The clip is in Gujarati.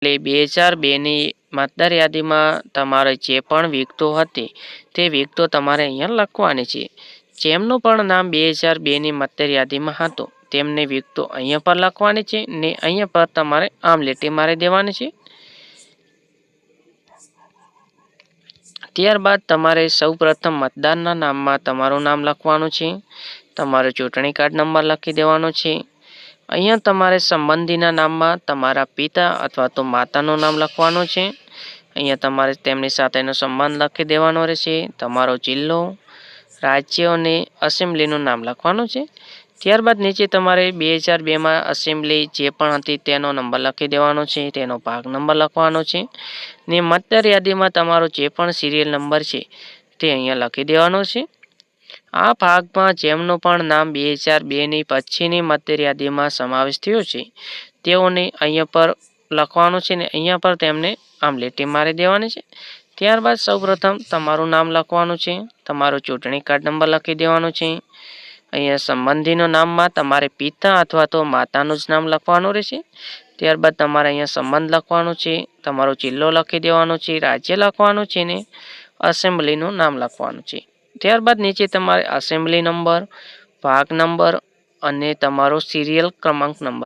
એટલે 2002ની મતદાર યાદીમાં તમારે જે પણ વિગતો હતી તે વિગતો તમારે અહીંયા લખવાની છે. જેમનું પણ નામ 2002ની મતદાર યાદીમાં હતું તેમને વિગતો અહીંયા પર લખવાની છે ને અહીંયા પર તમારે આમ લીટી મારી દેવાની છે. ત્યારબાદ તમારે સૌપ્રથમ મતદારના નામમાં તમારું નામ લખવાનું છે. તમારો ચૂંટણી કાર્ડ નંબર લખી દેવાનો છે. અહીંયા તમારે સંબંધીના નામમાં તમારા પિતા અથવા તો માતાનું નામ લખવાનું છે. અહીંયા તમારે તેમની સાથેનો સંબંધ લખી દેવાનો રહેશે. તમારો જિલ્લો, રાજ્ય અને એસેમ્બલીનું નામ લખવાનું છે. ત્યારબાદ નીચે તમારે 2002માં એસેમ્બલી જે પણ હતી તેનો નંબર લખી દેવાનો છે. તેનો ભાગ નંબર લખવાનો છે ને મતદાર યાદીમાં તમારો જે પણ સિરિયલ નંબર છે તે અહીંયા લખી દેવાનો છે. આ ભાગમાં જેમનું પણ નામ 2002ની પછીની મતદાર યાદીમાં સમાવેશ થયો છે તેઓને અહીંયા પર લખવાનું છે ને અહીંયા પર તેમને આમ લીટી મારી દેવાની છે. ત્યારબાદ સૌપ્રથમ તમારું નામ લખવાનું છે. તમારો ચૂંટણી કાર્ડ નંબર લખી દેવાનો છે. અહીંયા સંબંધીનું નામમાં તમારે પિતા અથવા તો માતાનું જ નામ લખવાનું રહેશે. ત્યારબાદ તમારે અહીંયા સંબંધ લખવાનું છે. તમારો જિલ્લો લખી દેવાનો છે, રાજ્ય લખવાનું છે ને એસેમ્બલીનું નામ લખવાનું છે. ત્યારબાદ નીચે તમારે એસેમ્બલી નંબર, ભાગ નંબર અને તમારો સિરિયલ ક્રમાંક નંબર